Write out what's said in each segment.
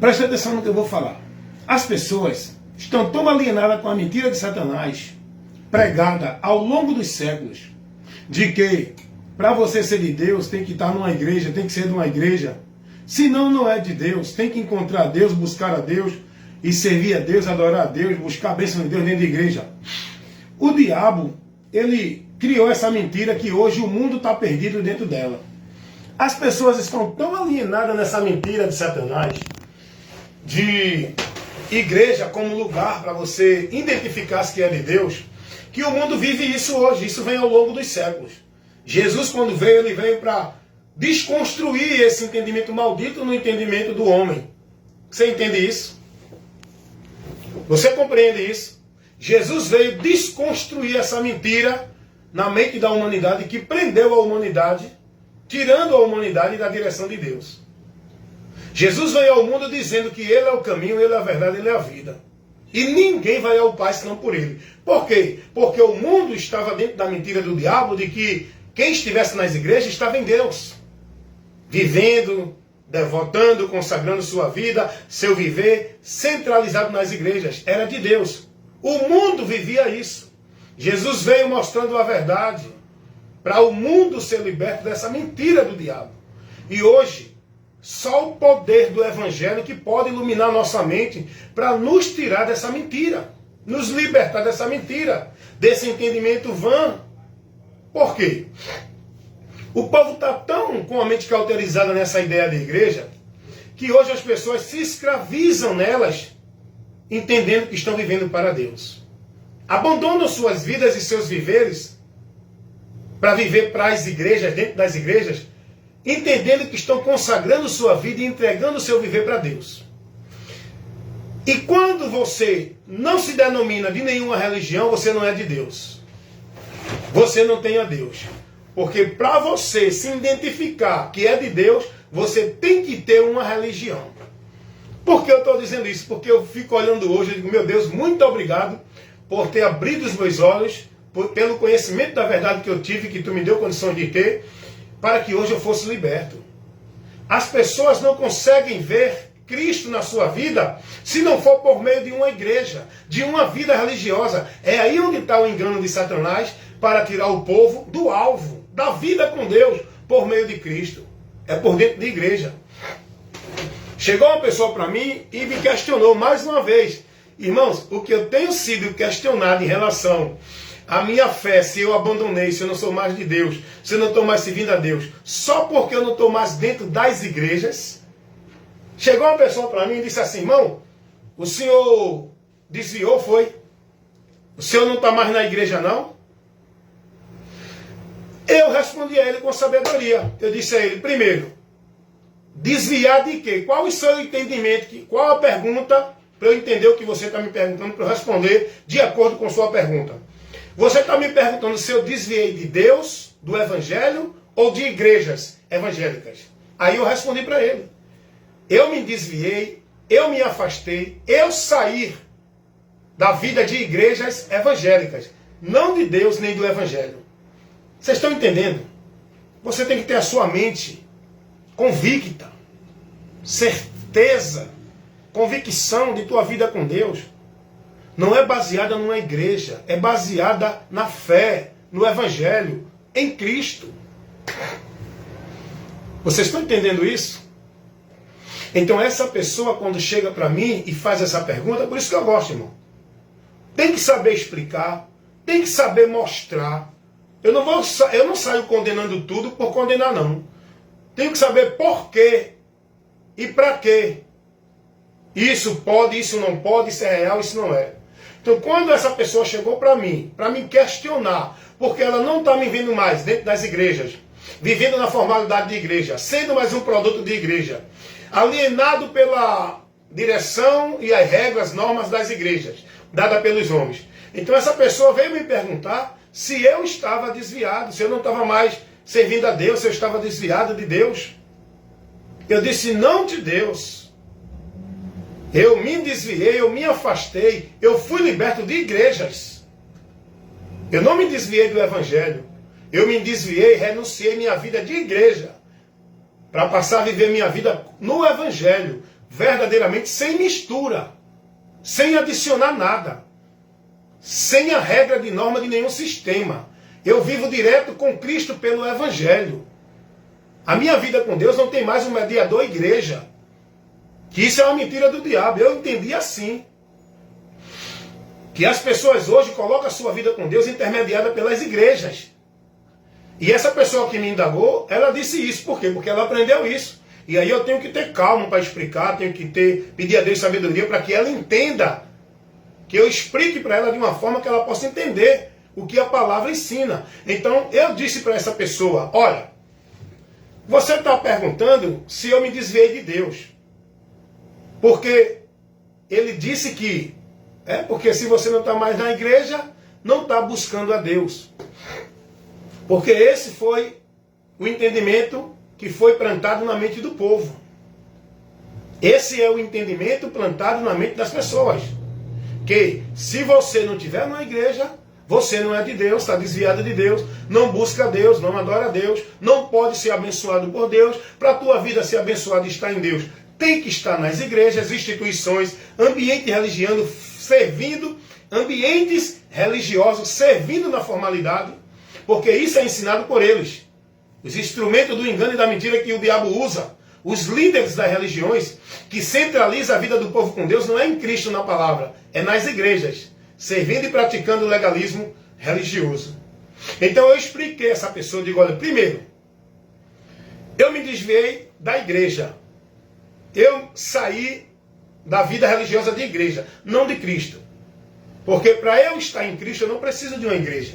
Preste atenção no que eu vou falar. As pessoas estão tão alienadas com a mentira de Satanás, pregada ao longo dos séculos, de que para você ser de Deus tem que estar numa igreja, tem que ser de uma igreja. Senão não é de Deus, tem que encontrar Deus, buscar a Deus e servir a Deus, adorar a Deus, buscar a bênção de Deus dentro da igreja. O diabo, ele criou essa mentira que hoje o mundo está perdido dentro dela. As pessoas estão tão alienadas nessa mentira de Satanás, de igreja como lugar para você identificar se que é de Deus, que o mundo vive isso hoje. Isso vem ao longo dos séculos. Jesus, quando veio, ele veio para desconstruir esse entendimento maldito no entendimento do homem. Você entende isso? Você compreende isso? Jesus veio desconstruir essa mentira na mente da humanidade que prendeu a humanidade, tirando a humanidade da direção de Deus. Jesus veio ao mundo dizendo que Ele é o caminho, Ele é a verdade, Ele é a vida. E ninguém vai ao Pai senão por Ele. Por quê? Porque o mundo estava dentro da mentira do diabo de que quem estivesse nas igrejas estava em Deus. Vivendo, devotando, consagrando sua vida, seu viver, centralizado nas igrejas. Era de Deus. O mundo vivia isso. Jesus veio mostrando a verdade para o mundo ser liberto dessa mentira do diabo. E hoje, só o poder do Evangelho que pode iluminar nossa mente para nos tirar dessa mentira, nos libertar dessa mentira, desse entendimento vã. Por quê? O povo está tão com a mente cauterizada nessa ideia de igreja, que hoje as pessoas se escravizam nelas, entendendo que estão vivendo para Deus. Abandonam suas vidas e seus viveres para viver para as igrejas, dentro das igrejas, entendendo que estão consagrando sua vida e entregando o seu viver para Deus. E quando você não se denomina de nenhuma religião, você não é de Deus. Você não tem a Deus. Porque para você se identificar que é de Deus, você tem que ter uma religião. Por que eu estou dizendo isso? Porque eu fico olhando hoje e digo, meu Deus, muito obrigado por ter abrido os meus olhos, pelo conhecimento da verdade que eu tive, que tu me deu condição de ter, para que hoje eu fosse liberto. As pessoas não conseguem ver Cristo na sua vida se não for por meio de uma igreja, de uma vida religiosa. É aí onde está o engano de Satanás para tirar o povo do alvo, da vida com Deus, por meio de Cristo. É por dentro de igreja. Chegou uma pessoa para mim e me questionou mais uma vez. Irmãos, o que eu tenho sido questionado em relação à minha fé, se eu abandonei, se eu não sou mais de Deus, se eu não estou mais servindo a Deus, só porque eu não estou mais dentro das igrejas. Chegou uma pessoa para mim e disse assim, irmão, o senhor desviou, foi? O senhor não está mais na igreja, não? Eu respondi a ele com sabedoria. Eu disse a ele, primeiro, desviar de quê? Qual o seu entendimento? Qual a pergunta para eu entender o que você está me perguntando, para eu responder de acordo com sua pergunta? Você está me perguntando se eu desviei de Deus, do Evangelho, ou de igrejas evangélicas? Aí eu respondi para ele. Eu me desviei, eu me afastei, eu saí da vida de igrejas evangélicas, não de Deus nem do Evangelho. Vocês estão entendendo? Você tem que ter a sua mente convicta, certeza, convicção de tua vida com Deus. Não é baseada numa igreja, é baseada na fé, no Evangelho, em Cristo. Vocês estão entendendo isso? Então essa pessoa quando chega para mim e faz essa pergunta, por isso que eu gosto, irmão. Tem que saber explicar, tem que saber mostrar. Eu não saio condenando tudo por condenar, não. Tenho que saber por quê e para quê. Isso pode, isso não pode, isso é real, isso não é. Então quando essa pessoa chegou para mim questionar, porque ela não está me vendo mais dentro das igrejas, vivendo na formalidade de igreja, sendo mais um produto de igreja, alienado pela direção e as regras, normas das igrejas, dada pelos homens. Então essa pessoa veio me perguntar se eu estava desviado, se eu não estava mais servindo a Deus, se eu estava desviado de Deus. Eu disse, não de Deus. Eu me desviei, eu me afastei, eu fui liberto de igrejas. Eu não me desviei do Evangelho. Eu me desviei, renunciei minha vida de igreja para passar a viver minha vida no Evangelho, verdadeiramente sem mistura, sem adicionar nada, sem a regra de norma de nenhum sistema. Eu vivo direto com Cristo pelo Evangelho. A minha vida com Deus não tem mais um mediador igreja. Que isso é uma mentira do diabo. Eu entendi assim. Que as pessoas hoje colocam a sua vida com Deus intermediada pelas igrejas. E essa pessoa que me indagou, ela disse isso. Por quê? Porque ela aprendeu isso. E aí eu tenho que ter calma para explicar, tenho que pedir a Deus sabedoria para que ela entenda. Que eu explique para ela de uma forma que ela possa entender o que a palavra ensina. Então eu disse para essa pessoa, olha, você está perguntando se eu me desviei de Deus. Porque ele disse que, porque se você não está mais na igreja, não está buscando a Deus. Porque esse foi o entendimento que foi plantado na mente do povo. Esse é o entendimento plantado na mente das pessoas. Que se você não estiver na igreja, você não é de Deus, está desviado de Deus, não busca Deus, não adora a Deus, não pode ser abençoado por Deus. Para a tua vida ser abençoada e estar em Deus, tem que estar nas igrejas, instituições, ambiente religioso, servindo, ambientes religiosos, servindo na formalidade, porque isso é ensinado por eles. Os instrumentos do engano e da mentira que o diabo usa, os líderes das religiões, que centraliza a vida do povo com Deus, não é em Cristo na palavra, é nas igrejas, servindo e praticando o legalismo religioso. Então eu expliquei a essa pessoa, digo, olha, primeiro, eu me desviei da igreja. Eu saí da vida religiosa de igreja, não de Cristo. Porque para eu estar em Cristo, eu não preciso de uma igreja.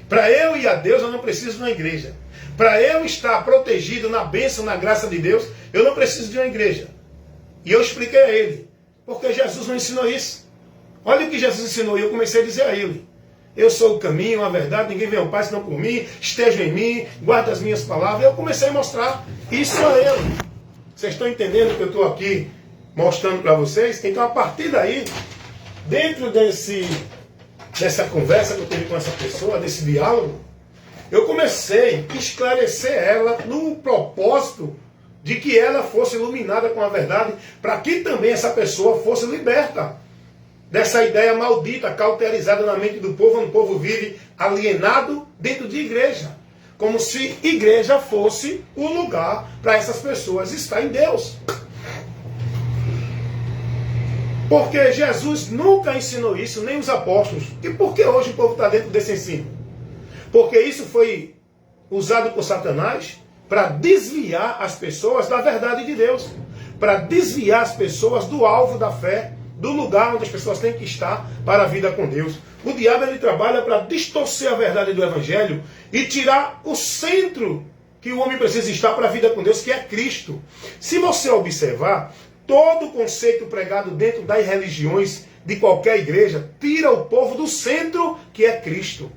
Para eu ir a Deus, eu não preciso de uma igreja. Para eu estar protegido na bênção, na graça de Deus, eu não preciso de uma igreja. E eu expliquei a ele, porque Jesus não ensinou isso. Olha o que Jesus ensinou, e eu comecei a dizer a ele. Eu sou o caminho, a verdade, ninguém vem ao Pai senão por mim, esteja em mim, guarda as minhas palavras. Eu comecei a mostrar isso a ele. Vocês estão entendendo o que eu estou aqui mostrando para vocês? Então, a partir daí, dentro dessa conversa que eu tive com essa pessoa, desse diálogo, eu comecei a esclarecer ela no propósito de que ela fosse iluminada com a verdade, para que também essa pessoa fosse liberta dessa ideia maldita, cauterizada na mente do povo, onde o povo vive alienado dentro de igreja. Como se igreja fosse o lugar para essas pessoas estar em Deus. Porque Jesus nunca ensinou isso, nem os apóstolos. E por que hoje o povo está dentro desse ensino? Porque isso foi usado por Satanás para desviar as pessoas da verdade de Deus. Para desviar as pessoas do alvo da fé, do lugar onde as pessoas têm que estar para a vida com Deus. O diabo ele trabalha para distorcer a verdade do Evangelho e tirar o centro que o homem precisa estar para a vida com Deus, que é Cristo. Se você observar, todo o conceito pregado dentro das religiões de qualquer igreja tira o povo do centro, que é Cristo.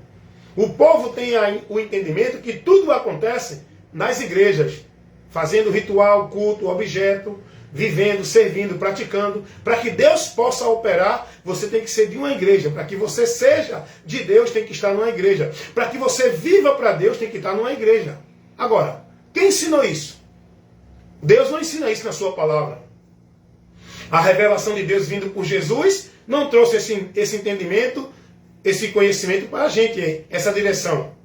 O povo tem o entendimento que tudo acontece nas igrejas, fazendo ritual, culto, objeto, vivendo, servindo, praticando. Para que Deus possa operar, você tem que ser de uma igreja. Para que você seja de Deus, tem que estar numa igreja. Para que você viva para Deus, tem que estar numa igreja. Agora, quem ensinou isso? Deus não ensina isso na sua palavra. A revelação de Deus vindo por Jesus não trouxe esse entendimento, esse conhecimento para a gente, essa direção.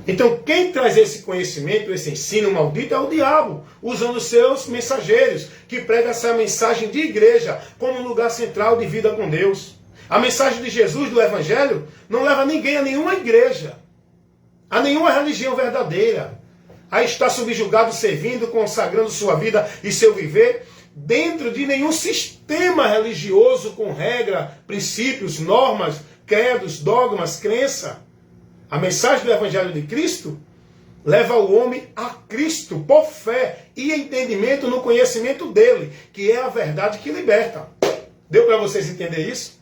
Então, quem traz esse conhecimento, esse ensino maldito é o diabo, usando seus mensageiros, que pregam essa mensagem de igreja como um lugar central de vida com Deus. A mensagem de Jesus, do Evangelho, não leva ninguém a nenhuma igreja, a nenhuma religião verdadeira, a estar subjugado, servindo, consagrando sua vida e seu viver dentro de nenhum sistema religioso com regra, princípios, normas, credos, dogmas, crença. A mensagem do Evangelho de Cristo leva o homem a Cristo por fé e entendimento no conhecimento dele, que é a verdade que liberta. Deu para vocês entender isso?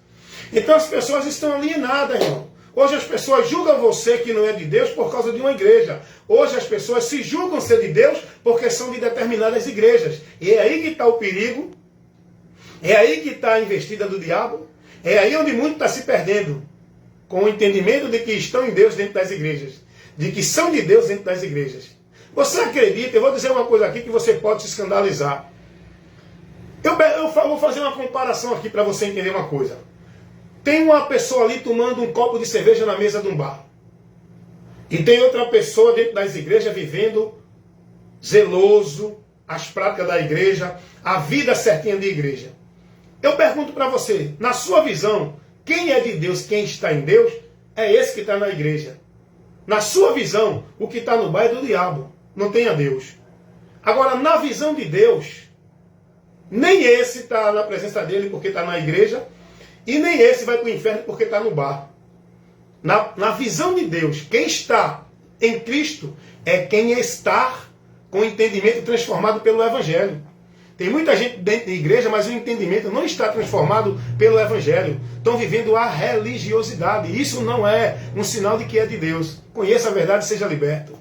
Então as pessoas estão alienadas, irmão. Hoje as pessoas julgam você que não é de Deus por causa de uma igreja. Hoje as pessoas se julgam ser de Deus porque são de determinadas igrejas. E é aí que está o perigo. É aí que está a investida do diabo. É aí onde muito está se perdendo. Com o entendimento de que estão em Deus dentro das igrejas. De que são de Deus dentro das igrejas. Você acredita, eu vou dizer uma coisa aqui que você pode se escandalizar. Eu vou fazer uma comparação aqui para você entender uma coisa. Tem uma pessoa ali tomando um copo de cerveja na mesa de um bar. E tem outra pessoa dentro das igrejas vivendo zeloso as práticas da igreja, a vida certinha de igreja. Eu pergunto para você, na sua visão, quem é de Deus, quem está em Deus, é esse que está na igreja. Na sua visão, o que está no bar é do diabo, não tem a Deus. Agora, na visão de Deus, nem esse está na presença dele porque está na igreja, e nem esse vai para o inferno porque está no bar. Na visão de Deus, quem está em Cristo é quem está com o entendimento transformado pelo Evangelho. Tem muita gente dentro da igreja, mas o entendimento não está transformado pelo Evangelho. Estão vivendo a religiosidade. Isso não é um sinal de que é de Deus. Conheça a verdade e seja liberto.